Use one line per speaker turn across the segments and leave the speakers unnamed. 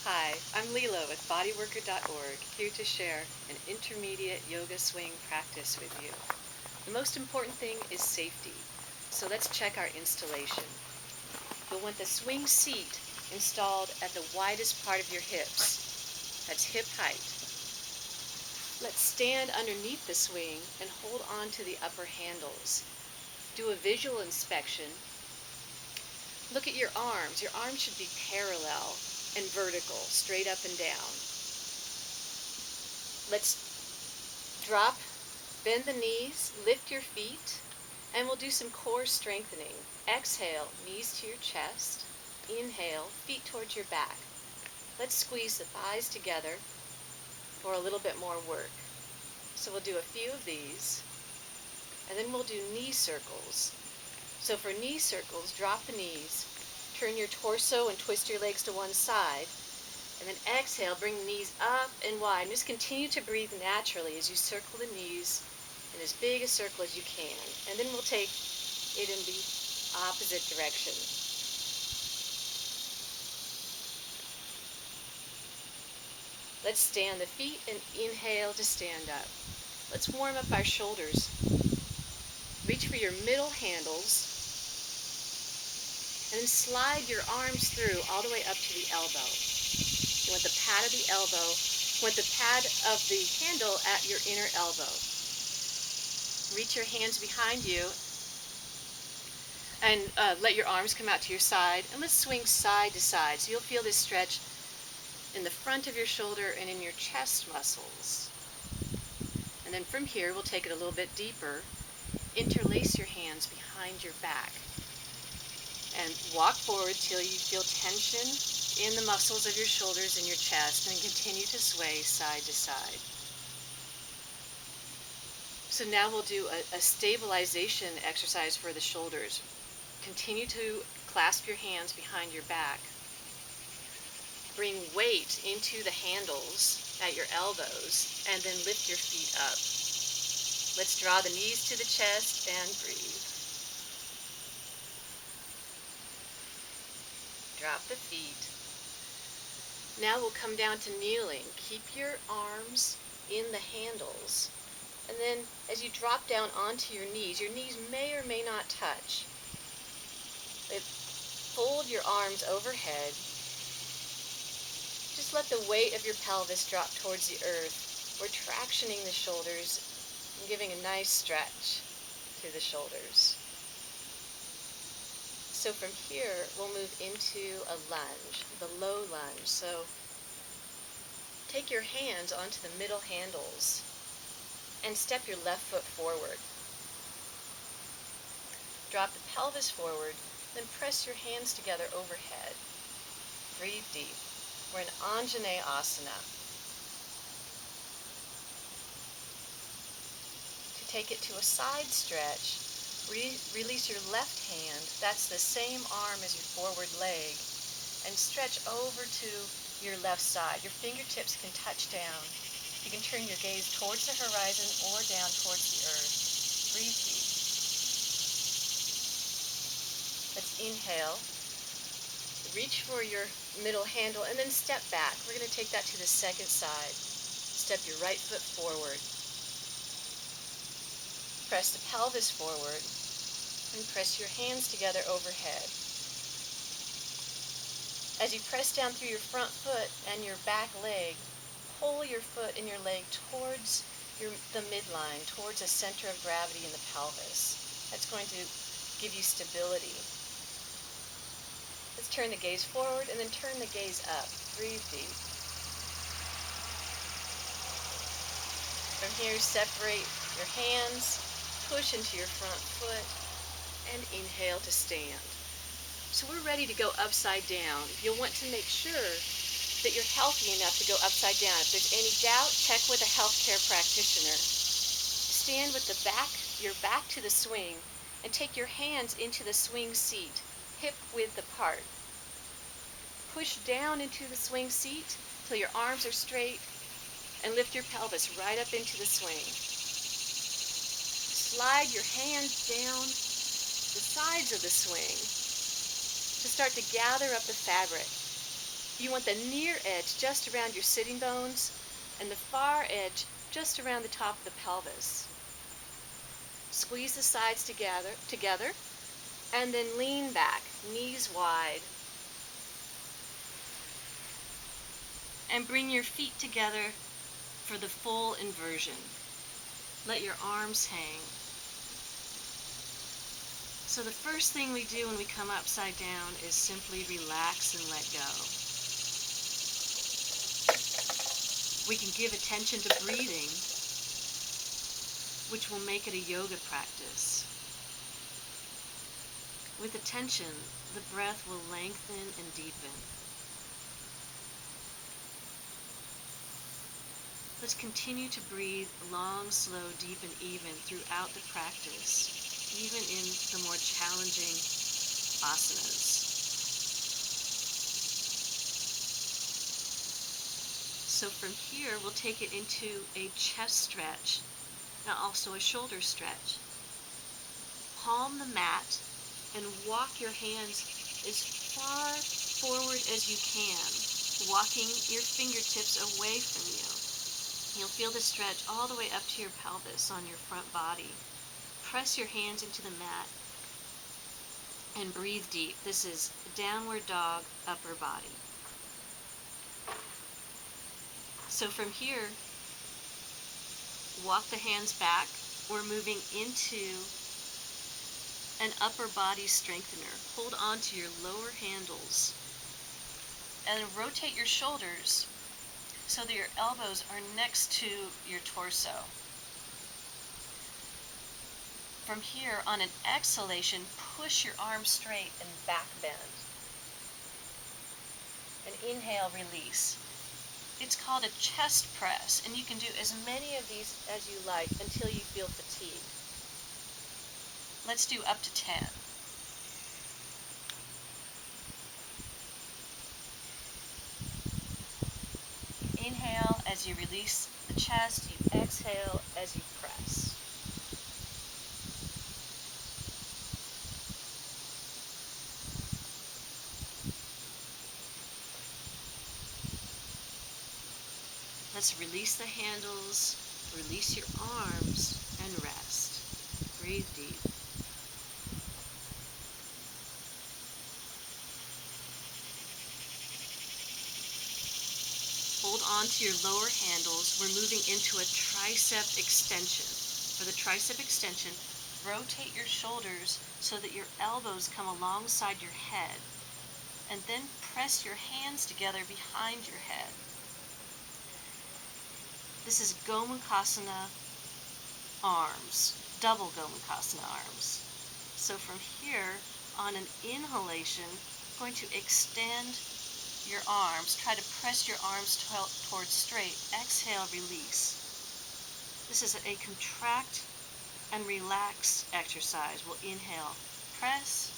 Hi, I'm Leela with bodyworker.org, here to share an intermediate yoga swing practice with you. The most important thing is safety, so let's check our installation. You'll want the swing seat installed at the widest part of your hips. That's hip height. Let's stand underneath the swing and hold on to the upper handles. Do a visual inspection. Look at your arms. Your arms should be parallel and vertical, straight up and down. Let's drop, bend the knees, lift your feet, and we'll do some core strengthening. Exhale, knees to your chest. Inhale, feet towards your back. Let's squeeze the thighs together for a little bit more work. So we'll do a few of these, and then we'll do knee circles. So for knee circles, drop the knees, turn your torso and twist your legs to one side, and then exhale, bring the knees up and wide. And just continue to breathe naturally as you circle the knees in as big a circle as you can. And then we'll take it in the opposite direction. Let's stand the feet and inhale to stand up. Let's warm up our shoulders. Reach for your middle handles and then slide your arms through all the way up to the elbow. You want the pad of the elbow, you want the pad of the handle at your inner elbow. Reach your hands behind you and let your arms come out to your side, and let's swing side to side. So you'll feel this stretch in the front of your shoulder and in your chest muscles. And then from here, we'll take it a little bit deeper. Interlace your hands behind your back and walk forward till you feel tension in the muscles of your shoulders and your chest, and continue to sway side to side. So now we'll do a stabilization exercise for the shoulders. Continue to clasp your hands behind your back. Bring weight into the handles at your elbows, and then lift your feet up. Let's draw the knees to the chest and breathe. Drop the feet. Now we'll come down to kneeling. Keep your arms in the handles. And then as you drop down onto your knees may or may not touch. Fold your arms overhead. Just let the weight of your pelvis drop towards the earth. We're tractioning the shoulders and giving a nice stretch to the shoulders. So from here, we'll move into a lunge, the low lunge. So take your hands onto the middle handles and step your left foot forward. Drop the pelvis forward, then press your hands together overhead. Breathe deep. We're in Anjane Asana. To take it to a side stretch, release your left hand, that's the same arm as your forward leg, and stretch over to your left side. Your fingertips can touch down. You can turn your gaze towards the horizon or down towards the earth. Breathe deep. Let's inhale. Reach for your middle handle and then step back. We're going to take that to the second side. Step your right foot forward. Press the pelvis forward and press your hands together overhead. As you press down through your front foot and your back leg, pull your foot and your leg towards the midline, towards a center of gravity in the pelvis. That's going to give you stability. Let's turn the gaze forward and then turn the gaze up. Breathe deep. From here, separate your hands, push into your front foot, and inhale to stand. So we're ready to go upside down. You'll want to make sure that you're healthy enough to go upside down. If there's any doubt, check with a healthcare practitioner. Stand with your back to the swing, and take your hands into the swing seat, hip width apart. Push down into the swing seat till your arms are straight, and lift your pelvis right up into the swing. Slide your hands down the sides of the swing to start to gather up the fabric. You want the near edge just around your sitting bones and the far edge just around the top of the pelvis. Squeeze the sides together, and then lean back, knees wide. And bring your feet together for the full inversion. Let your arms hang. So the first thing we do when we come upside down is simply relax and let go. We can give attention to breathing, which will make it a yoga practice. With attention, the breath will lengthen and deepen. Let's continue to breathe long, slow, deep, and even throughout the practice, even in the more challenging asanas. So from here, we'll take it into a chest stretch, and also a shoulder stretch. Palm the mat and walk your hands as far forward as you can, walking your fingertips away from you. You'll feel the stretch all the way up to your pelvis on your front body. Press your hands into the mat and breathe deep. This is downward dog, upper body. So from here, walk the hands back. We're moving into an upper body strengthener. Hold on to your lower handles and rotate your shoulders so that your elbows are next to your torso. From here, on an exhalation, push your arms straight and back bend. And inhale, release. It's called a chest press, and you can do as many of these as you like until you feel fatigue. Let's do up to 10. Inhale as you release the chest, you exhale as you press. Let's release the handles, release your arms, and rest. Breathe deep. Hold on to your lower handles. We're moving into a tricep extension. For the tricep extension, rotate your shoulders so that your elbows come alongside your head, and then press your hands together behind your head. This is Gomukhasana arms, double Gomukhasana arms. So from here, on an inhalation, I'm going to extend your arms. Try to press your arms towards straight. Exhale, release. This is a contract and relax exercise. We'll inhale, press,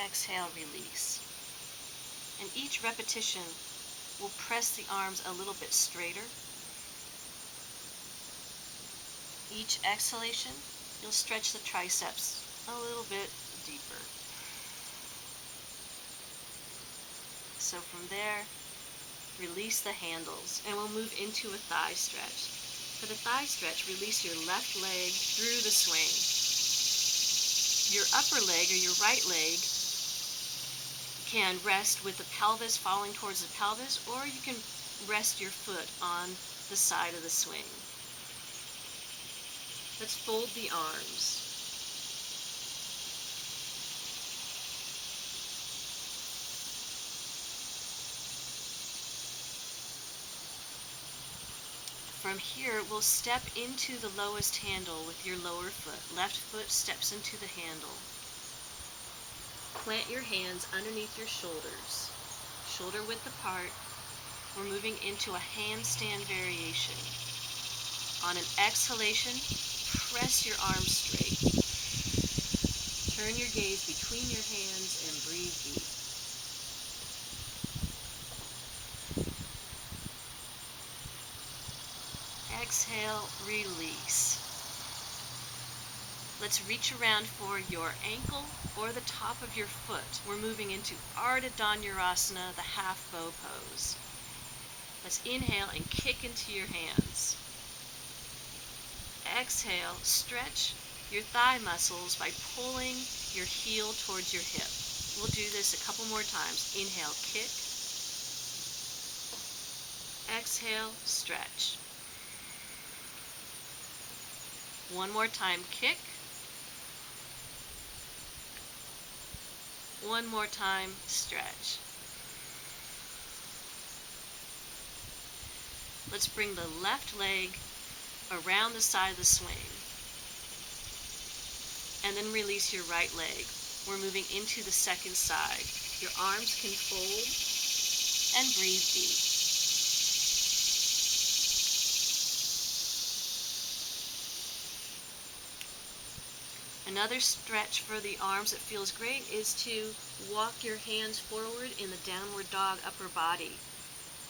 exhale, release. And each repetition will press the arms a little bit straighter. Each exhalation, you'll stretch the triceps a little bit deeper. So from there, release the handles, and we'll move into a thigh stretch. For the thigh stretch, release your left leg through the swing. Your upper leg or your right leg can rest with the pelvis falling towards the pelvis, or you can rest your foot on the side of the swing. Let's fold the arms. From here, we'll step into the lowest handle with your lower foot. Left foot steps into the handle. Plant your hands underneath your shoulders, shoulder width apart. We're moving into a handstand variation. On an exhalation, press your arms straight. Turn your gaze between your hands and breathe deep. Exhale, release. Let's reach around for your ankle or the top of your foot. We're moving into Ardha Dhanurasana, the half bow pose. Let's inhale and kick into your hands. Exhale, stretch your thigh muscles by pulling your heel towards your hip. We'll do this a couple more times. Inhale, kick. Exhale, stretch. One more time, kick. One more time, stretch. Let's bring the left leg around the side of the swing. And then release your right leg. We're moving into the second side. Your arms can fold and breathe deep. Another stretch for the arms that feels great is to walk your hands forward in the downward dog upper body.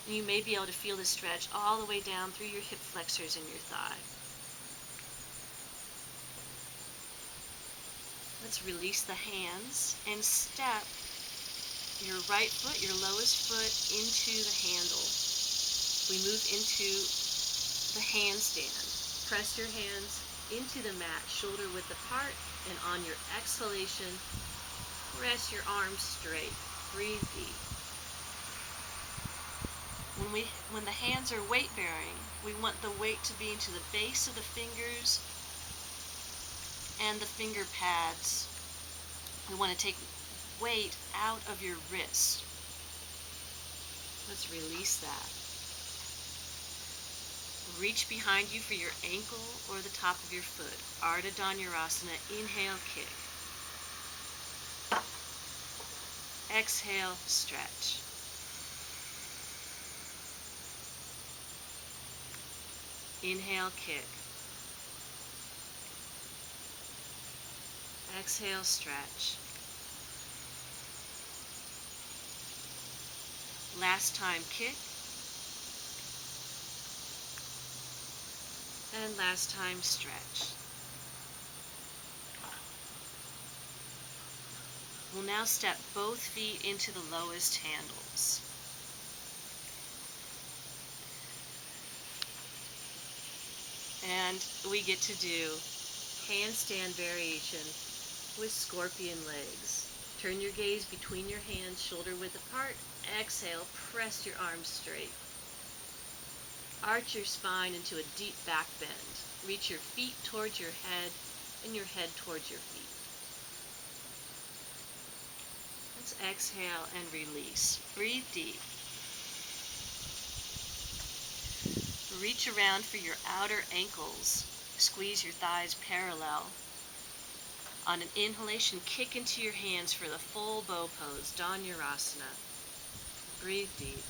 And you may be able to feel this stretch all the way down through your hip flexors and your thigh. Let's release the hands and step your right foot, your lowest foot, into the handle. We move into the handstand. Press your hands into the mat, shoulder width apart, and on your exhalation, press your arms straight. Breathe deep. When the hands are weight bearing, we want the weight to be into the base of the fingers and the finger pads. We want to take weight out of your wrist. Let's release that. Reach behind you for your ankle or the top of your foot. Ardha Dhanurasana. Inhale, kick. Exhale, stretch. Inhale, kick. Exhale, stretch. Last time, kick. And last time, stretch. We'll now step both feet into the lowest handles. And we get to do handstand variation with scorpion legs. Turn your gaze between your hands, shoulder width apart. Exhale, press your arms straight. Arch your spine into a deep back bend. Reach your feet towards your head and your head towards your feet. Let's exhale and release. Breathe deep. Reach around for your outer ankles. Squeeze your thighs parallel. On an inhalation, kick into your hands for the full bow pose, Dhanurasana. Breathe deep.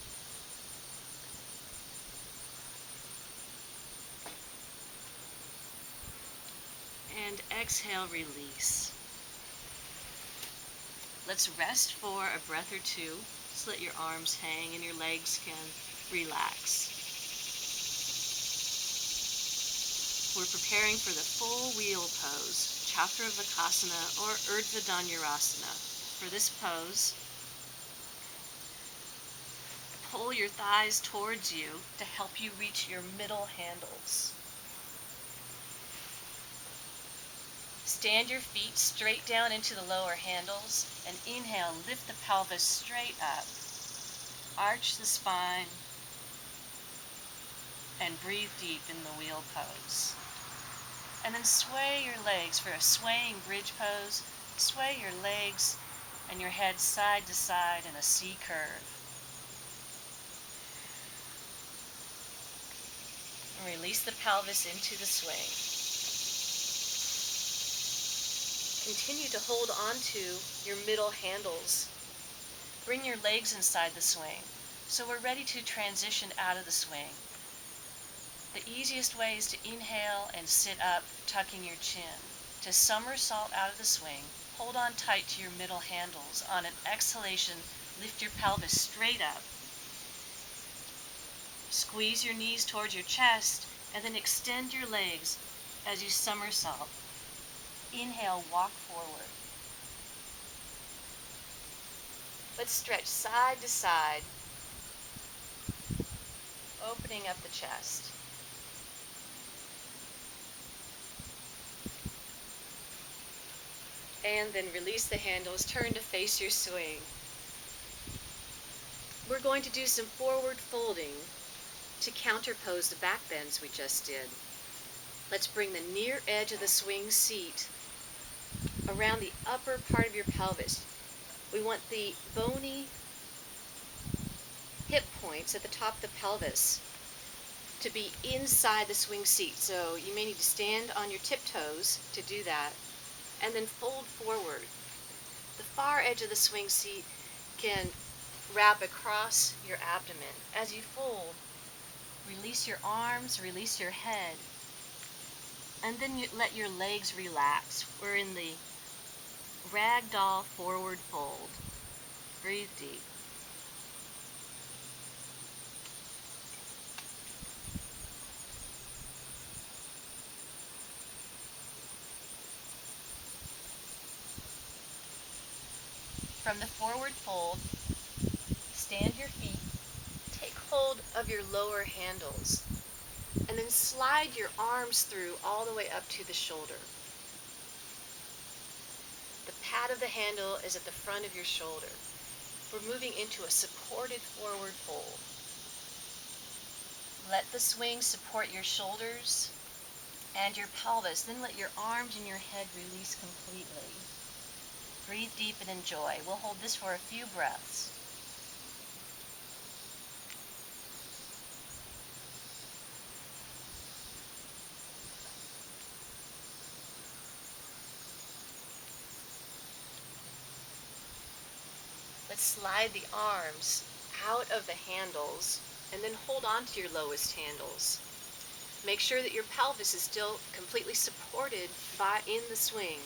And exhale, release. Let's rest for a breath or two. Just let your arms hang and your legs can relax. We're preparing for the full wheel pose, Chaturvakasana or Urdhva Dhanurasana. For this pose, pull your thighs towards you to help you reach your middle handles. Stand your feet straight down into the lower handles and inhale, lift the pelvis straight up. Arch the spine and breathe deep in the wheel pose. And then sway your legs for a swaying bridge pose. Sway your legs and your head side to side in a C curve. And release the pelvis into the swing. Continue to hold on to your middle handles. Bring your legs inside the swing. So we're ready to transition out of the swing. The easiest way is to inhale and sit up, tucking your chin. To somersault out of the swing, hold on tight to your middle handles. On an exhalation, lift your pelvis straight up. Squeeze your knees towards your chest, and then extend your legs as you somersault. Inhale, walk forward. Let's stretch side to side, opening up the chest. And then release the handles, turn to face your swing. We're going to do some forward folding to counterpose the back bends we just did. Let's bring the near edge of the swing seat around the upper part of your pelvis. We want the bony hip points at the top of the pelvis to be inside the swing seat. So you may need to stand on your tiptoes to do that, and then fold forward. The far edge of the swing seat can wrap across your abdomen. As you fold, release your arms, release your head, and then you let your legs relax. We're in the ragdoll forward fold. Breathe deep. From the forward fold, stand your feet, take hold of your lower handles, and then slide your arms through all the way up to the shoulder. The pad of the handle is at the front of your shoulder. We're moving into a supported forward fold. Let the swing support your shoulders and your pelvis, then let your arms and your head release completely. Breathe deep and enjoy. We'll hold this for a few breaths. Let's slide the arms out of the handles and then hold on to your lowest handles. Make sure that your pelvis is still completely supported in the swing.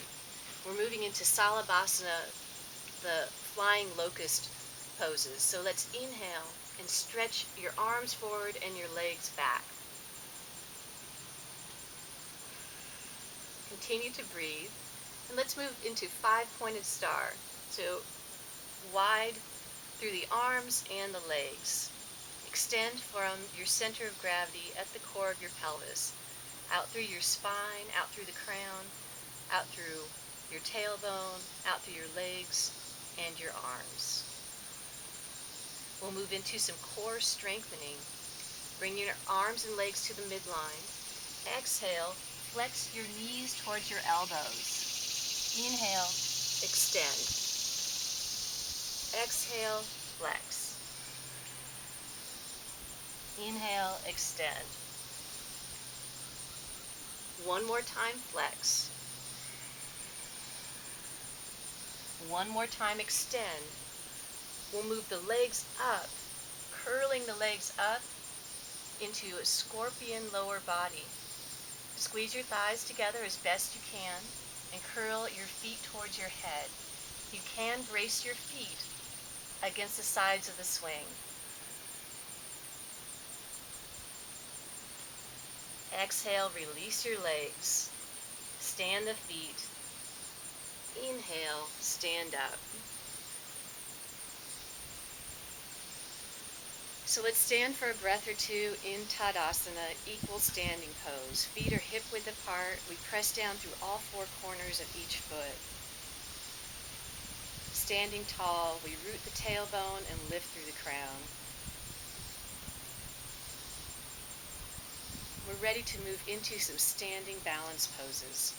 We're moving into Salabhasana, the flying locust poses. So let's inhale and stretch your arms forward and your legs back. Continue to breathe. And let's move into five-pointed star. So wide through the arms and the legs. Extend from your center of gravity at the core of your pelvis, out through your spine, out through the crown, out through your tailbone, out through your legs and your arms. We'll move into some core strengthening. Bring your arms and legs to the midline. Exhale, flex your knees towards your elbows. Inhale, extend. Exhale, flex. Inhale, extend. One more time, flex. One more time, extend. We'll move the legs up, curling the legs up into a scorpion lower body. Squeeze your thighs together as best you can and curl your feet towards your head. You can brace your feet against the sides of the swing. Exhale, release your legs. Stand the feet. Inhale, stand up. So let's stand for a breath or two in Tadasana, equal standing pose. Feet are hip width apart. We press down through all four corners of each foot. Standing tall, we root the tailbone and lift through the crown. We're ready to move into some standing balance poses.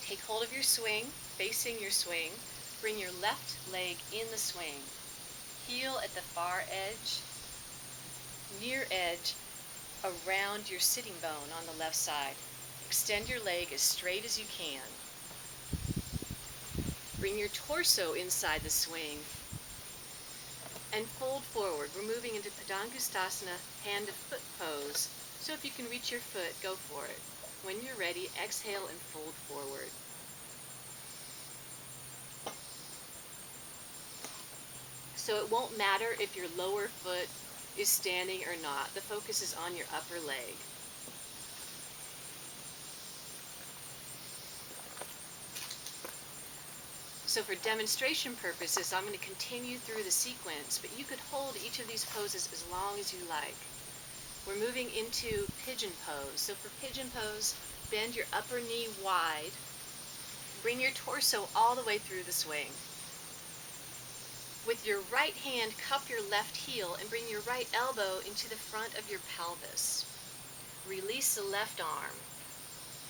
Take hold of your swing, facing your swing. Bring your left leg in the swing. Heel at the far edge, near edge around your sitting bone on the left side. Extend your leg as straight as you can. Bring your torso inside the swing and fold forward. We're moving into Padangusthasana, hand to foot pose. So if you can reach your foot, go for it. When you're ready, exhale and fold forward. So it won't matter if your lower foot is standing or not. The focus is on your upper leg. So for demonstration purposes, I'm going to continue through the sequence, but you could hold each of these poses as long as you like. We're moving into pigeon pose. So for pigeon pose, bend your upper knee wide. Bring your torso all the way through the swing. With your right hand, cup your left heel and bring your right elbow into the front of your pelvis. Release the left arm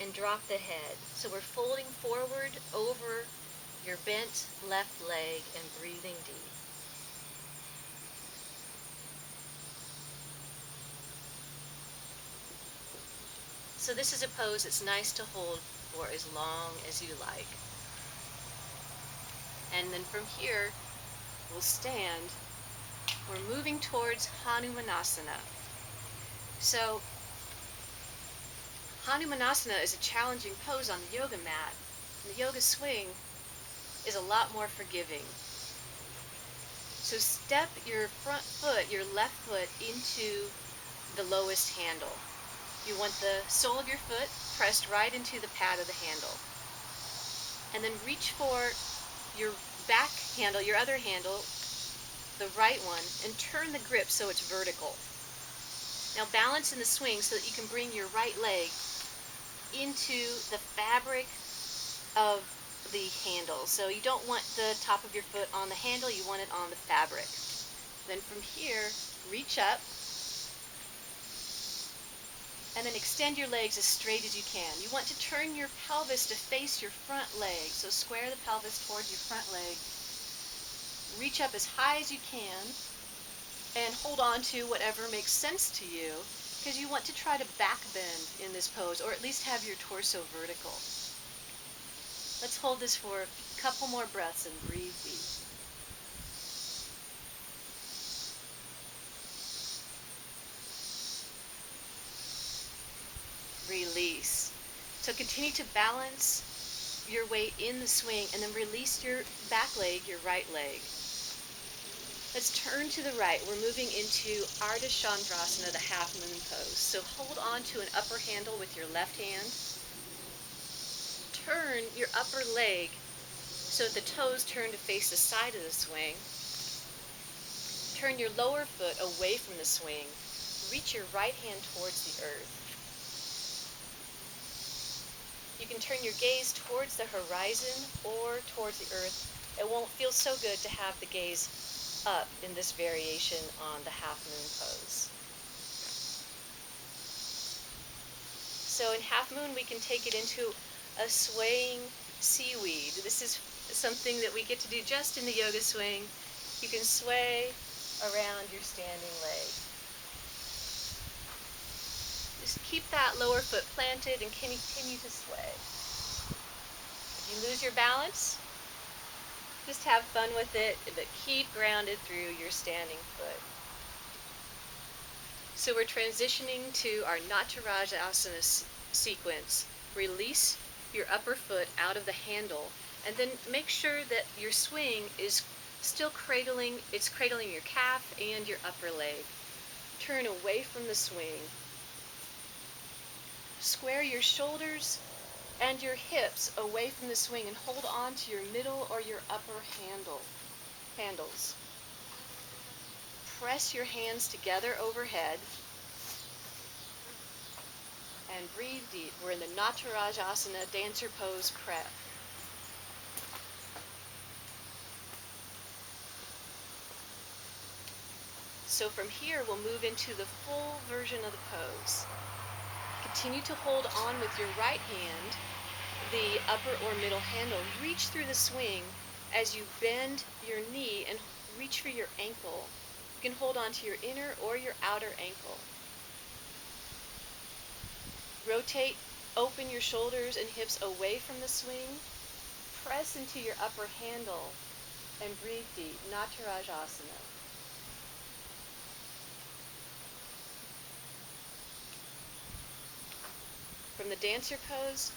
and drop the head. So we're folding forward over your bent left leg and breathing deep. So this is a pose that's nice to hold for as long as you like. And then from here, we'll stand. We're moving towards Hanumanasana. So Hanumanasana is a challenging pose on the yoga mat. And the yoga swing is a lot more forgiving. So step your front foot, your left foot, into the lowest handle. You want the sole of your foot pressed right into the pad of the handle. And then reach for your back handle, your other handle, the right one, and turn the grip so it's vertical. Now balance in the swing so that you can bring your right leg into the fabric of the handle. So you don't want the top of your foot on the handle, you want it on the fabric. Then from here, reach up, and then extend your legs as straight as you can. You want to turn your pelvis to face your front leg, so square the pelvis towards your front leg. Reach up as high as you can, and hold on to whatever makes sense to you, because you want to try to back bend in this pose, or at least have your torso vertical. Let's hold this for a couple more breaths and breathe deep. Release. So continue to balance your weight in the swing and then release your back leg, your right leg. Let's turn to the right. We're moving into Ardha Chandrasana, the half moon pose. So hold on to an upper handle with your left hand. Turn your upper leg so that the toes turn to face the side of the swing. Turn your lower foot away from the swing. Reach your right hand towards the earth. You can turn your gaze towards the horizon or towards the earth. It won't feel so good to have the gaze up in this variation on the half moon pose. So in half moon we can take it into a swaying seaweed. This is something that we get to do just in the yoga swing. You can sway around your standing leg. Just keep that lower foot planted and continue to sway. If you lose your balance, just have fun with it, but keep grounded through your standing foot. So we're transitioning to our Natarajasana sequence. Release your upper foot out of the handle, and then make sure that your swing is still cradling your calf and your upper leg. Turn away from the swing. Square your shoulders and your hips away from the swing and hold on to your middle or your upper handles. Press your hands together overhead and breathe deep. We're in the Natarajasana dancer pose prep. So from here we'll move into the full version of the pose. Continue to hold on with your right hand, the upper or middle handle. Reach through the swing as you bend your knee and reach for your ankle. You can hold on to your inner or your outer ankle. Rotate, open your shoulders and hips away from the swing. Press into your upper handle and breathe deep. Natarajasana. From the dancer pose,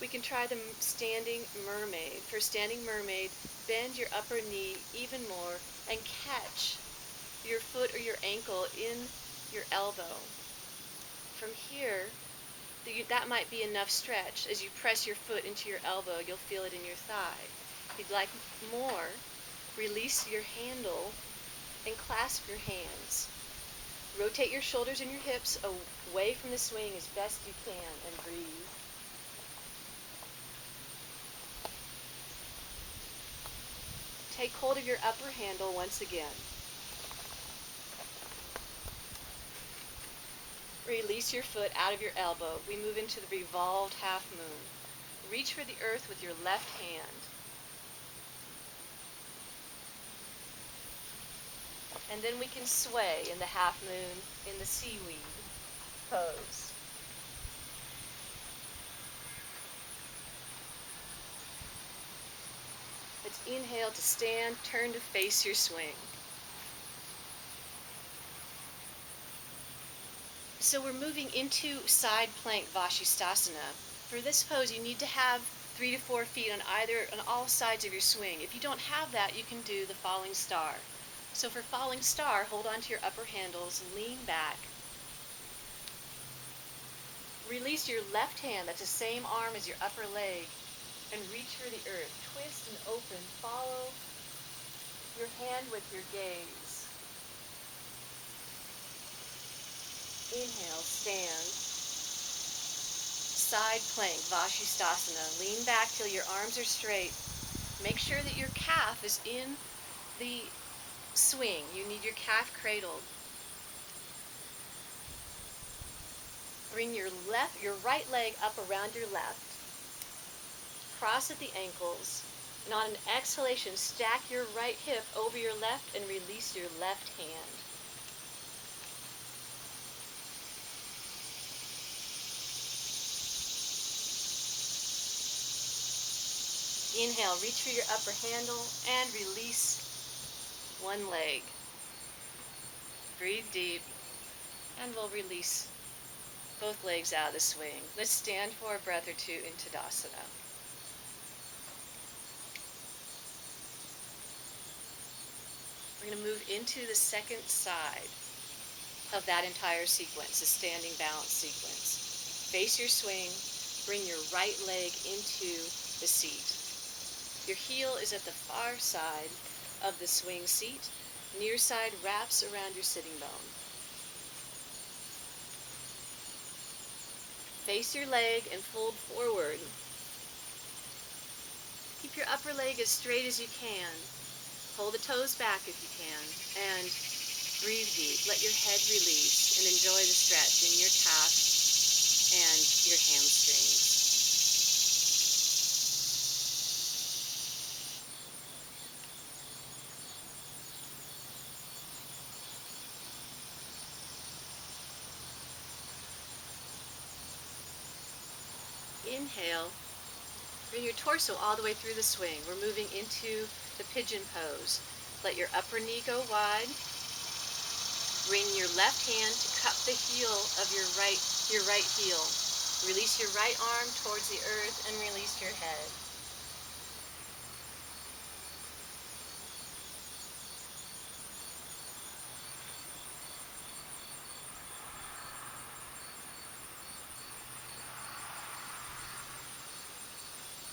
we can try the standing mermaid. For standing mermaid, bend your upper knee even more and catch your foot or your ankle in your elbow. From here, that might be enough stretch. As you press your foot into your elbow, you'll feel it in your thigh. If you'd like more, release your handle and clasp your hands. Rotate your shoulders and your hips away from the swing as best you can and breathe. Take hold of your upper handle once again. Release your foot out of your elbow. We move into the revolved half moon. Reach for the earth with your left hand. And then we can sway in the half moon in the seaweed pose. Let's inhale to stand, turn to face your swing. So we're moving into side plank Vashisthasana. For this pose, you need to have 3 to 4 feet on all sides of your swing. If you don't have that, you can do the falling star. So for falling star, hold on to your upper handles, lean back. Release your left hand, that's the same arm as your upper leg, and reach for the earth. Twist and open. Follow your hand with your gaze. Inhale, stand. Side plank, Vashisthasana. Lean back till your arms are straight. Make sure that your calf is in the swing. You need your calf cradled. Bring your right leg up around your left. Cross at the ankles. And on an exhalation, stack your right hip over your left and release your left hand. Inhale, reach for your upper handle and release one leg. Breathe deep, and we'll release both legs out of the swing. Let's stand for a breath or two in Tadasana. We're going to move into the second side of that entire sequence, the standing balance sequence. Face your swing, bring your right leg into the seat. Your heel is at the far side of the swing seat. Near side wraps around your sitting bone. Face your leg and fold forward. Keep your upper leg as straight as you can. Pull the toes back if you can. And breathe deep. Let your head release and enjoy the stretch in your calf and your hamstrings. Inhale, bring your torso all the way through the swing. We're moving into the pigeon pose. Let your upper knee go wide. Bring your left hand to cup the heel of your right heel. Release your right arm towards the earth and release your head.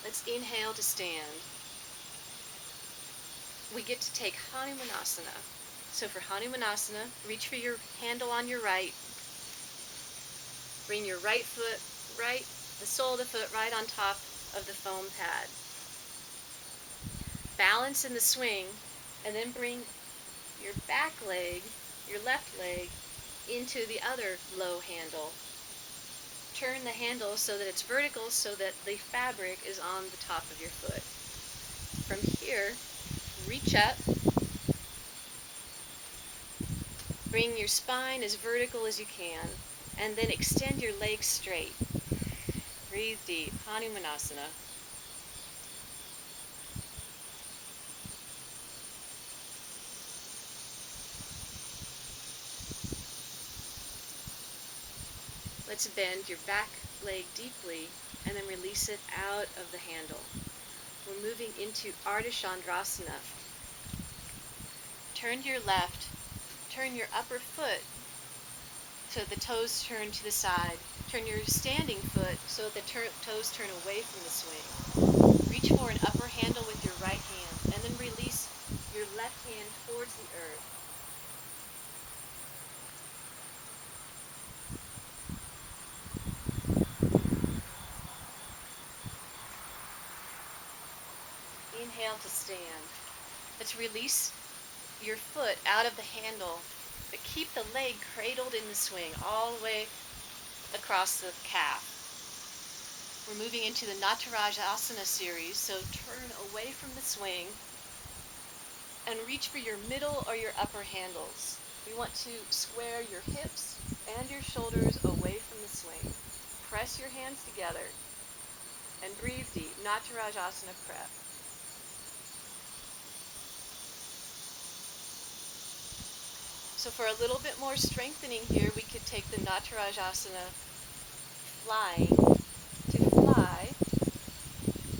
Let's inhale to stand. We get to take Hanumanasana. So for Hanumanasana, reach for your handle on your right. Bring your right foot, the sole of the foot right on top of the foam pad. Balance in the swing, and then bring your back leg, your left leg, into the other low handle. Turn the handle so that it's vertical, so that the fabric is on the top of your foot. From here, reach up. Bring your spine as vertical as you can, and then extend your legs straight. Breathe deep. Hanumanasana. Let's bend your back leg deeply and then release it out of the handle. We're moving into Ardha Chandrasana. Turn to your left. Turn your upper foot so the toes turn to the side. Turn your standing foot so that the toes turn away from the swing. Reach for an upper handle with your right hand, and then release your left hand towards the earth. Inhale to stand. Let's release your foot out of the handle, but keep the leg cradled in the swing all the way across the calf. We're moving into the asana series, so turn away from the swing and reach for your middle or your upper handles. We want to square your hips and your shoulders away from the swing. Press your hands together and breathe deep. Asana prep. So for a little bit more strengthening here, we could take the asana flying. To fly,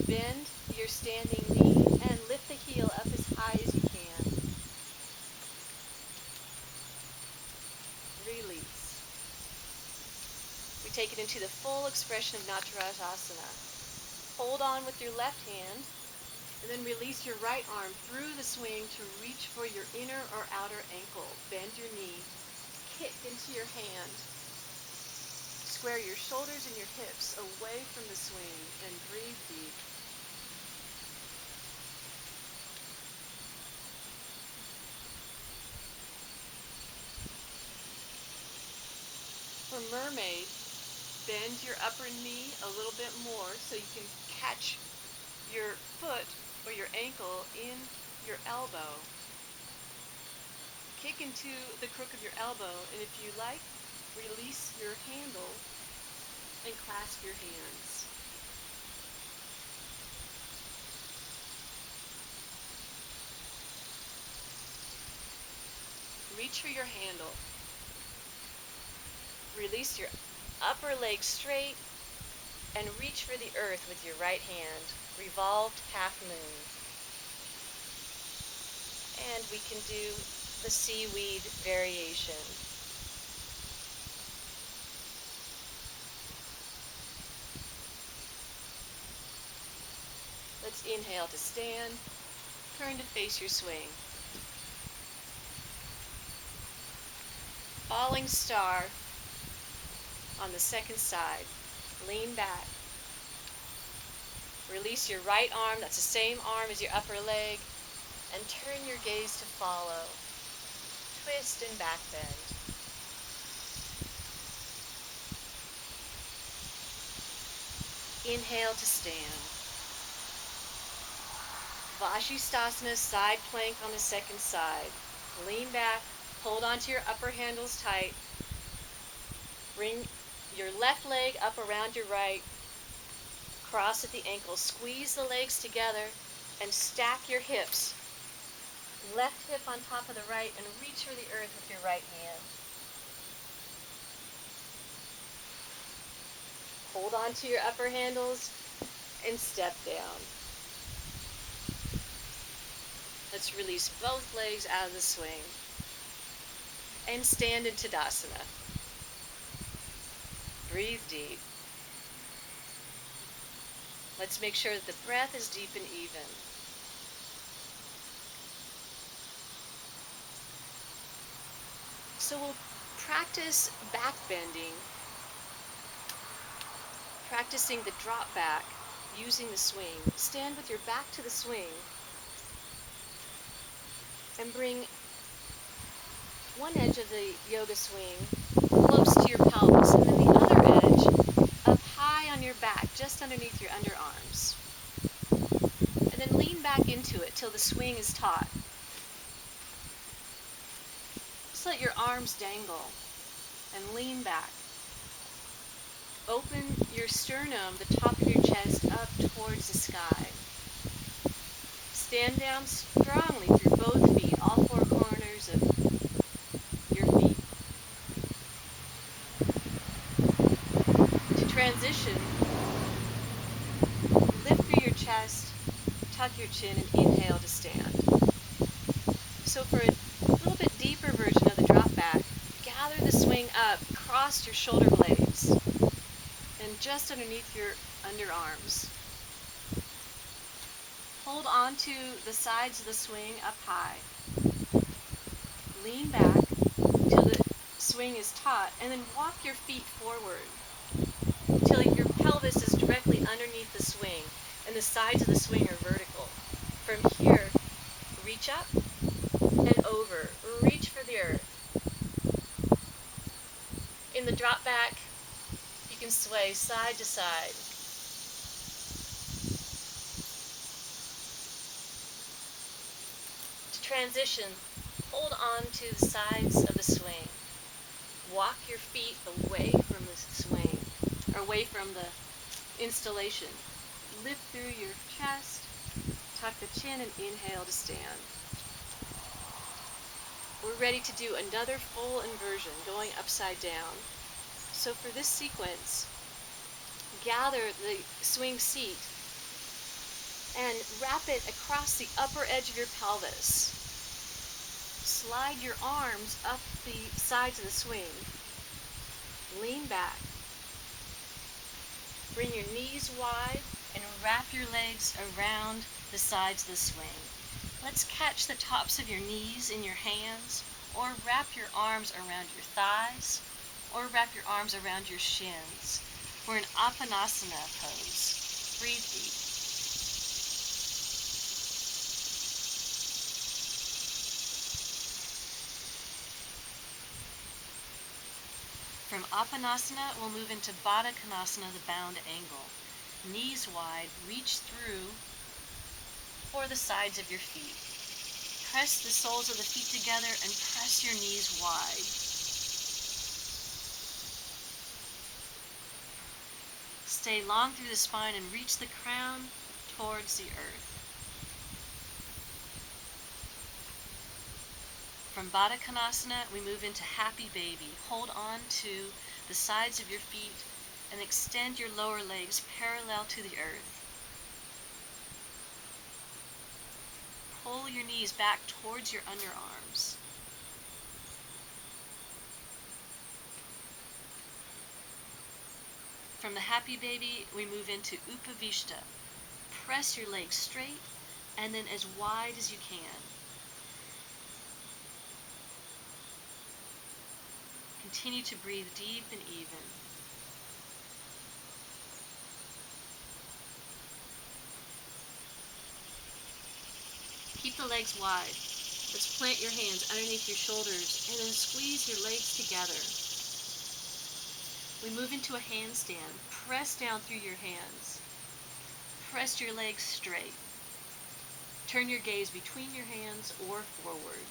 bend your standing knee and lift the heel up as high as you can. Release. We take it into the full expression of asana. Hold on with your left hand, and then release your right arm through the swing to reach for your inner or outer ankle. Bend your knee, kick into your hand. Square your shoulders and your hips away from the swing and breathe deep. For mermaid, bend your upper knee a little bit more so you can catch your foot or your ankle in your elbow. Kick into the crook of your elbow, and if you like, release your handle and clasp your hands. Reach for your handle. Release your upper leg straight and reach for the earth with your right hand. Revolved half moon. And we can do the seaweed variation. Let's inhale to stand. Turn to face your swing. Falling star on the second side. Lean back. Release your right arm, that's the same arm as your upper leg, and turn your gaze to follow. Twist and back bend. Inhale to stand. Vashisthasana, side plank on the second side. Lean back, hold onto your upper handles tight. Bring your left leg up around your right. Cross at the ankle. Squeeze the legs together and stack your hips. Left hip on top of the right and reach for the earth with your right hand. Hold on to your upper handles and step down. Let's release both legs out of the swing and stand in Tadasana. Breathe deep. Let's make sure that the breath is deep and even. So we'll practice back bending, practicing the drop back using the swing. Stand with your back to the swing and bring one edge of the yoga swing close to your pelvis and then the other edge up high on your back, just underneath your underarms. And then lean back into it till the swing is taut. Just let your arms dangle and lean back. Open your sternum, the top of your chest, up towards the sky. Stand down strongly through both feet, all four corners of your feet. To transition, lift through your chest, tuck your chin, and inhale to stand. So for a little bit deeper version of the drop back, gather the swing up, across your shoulder blades and just underneath your underarms. Hold on to the sides of the swing up high. Lean back till the swing is taut, and then walk your feet forward until your pelvis is directly underneath the swing and the sides of the swing are vertical. From here, reach up and over. Reach for the earth. In the drop back, you can sway side to side. To transition, hold on to the sides of the swing. Walk your feet away from the swing, or away from the installation. Lift through your chest, tuck the chin, and inhale to stand. We're ready to do another full inversion, going upside down. So for this sequence, gather the swing seat and wrap it across the upper edge of your pelvis. Slide your arms up the sides of the swing. Lean back. Bring your knees wide and wrap your legs around the sides of the swing. Let's catch the tops of your knees in your hands, or wrap your arms around your thighs, or wrap your arms around your shins. We're in Apanasana pose. Breathe deep. From Apanasana, we'll move into Baddha Konasana, the bound angle. Knees wide, reach through for the sides of your feet. Press the soles of the feet together and press your knees wide. Stay long through the spine and reach the crown towards the earth. From Baddha Konasana, we move into Happy Baby. Hold on to the sides of your feet and extend your lower legs parallel to the earth. Pull your knees back towards your underarms. From the Happy Baby, we move into Upavishta. Press your legs straight and then as wide as you can. Continue to breathe deep and even. Keep the legs wide. Let's plant your hands underneath your shoulders and then squeeze your legs together. We move into a handstand. Press down through your hands. Press your legs straight. Turn your gaze between your hands or forward.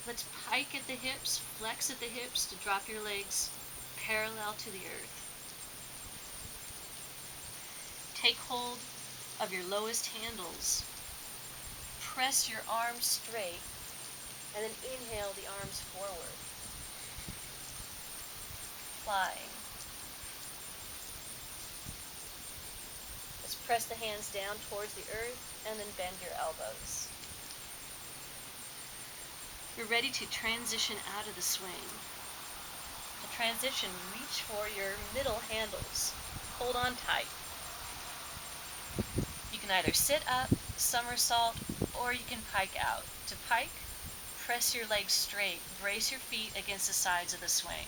Let's pike at the hips, flex at the hips to drop your legs parallel to the earth. Take hold of your lowest handles. Press your arms straight and then inhale the arms forward. Flying. Let's press the hands down towards the earth and then bend your elbows. You're ready to transition out of the swing. To transition, reach for your middle handles. Hold on tight. You can either sit up, somersault, or you can pike out. To pike, press your legs straight. Brace your feet against the sides of the swing.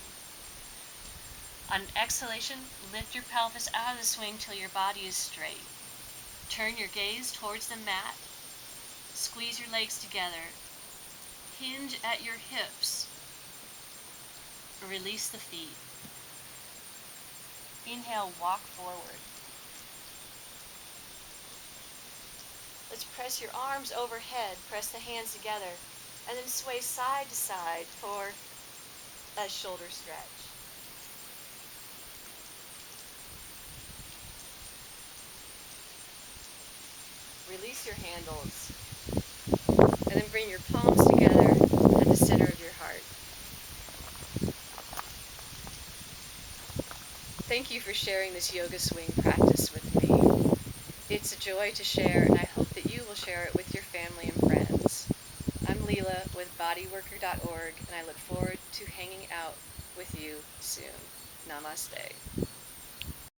On exhalation, lift your pelvis out of the swing till your body is straight. Turn your gaze towards the mat. Squeeze your legs together. Hinge at your hips. Release the feet. Inhale, walk forward. Let's press your arms overhead. Press the hands together. And then sway side to side for a shoulder stretch. Release your handles. And then bring your palms together at the center of your heart. Thank you for sharing this yoga swing practice with me. It's a joy to share, and I hope that you will share it with your family and friends. I'm Leela with bodyworker.org, and I look forward to hanging out with you soon. Namaste.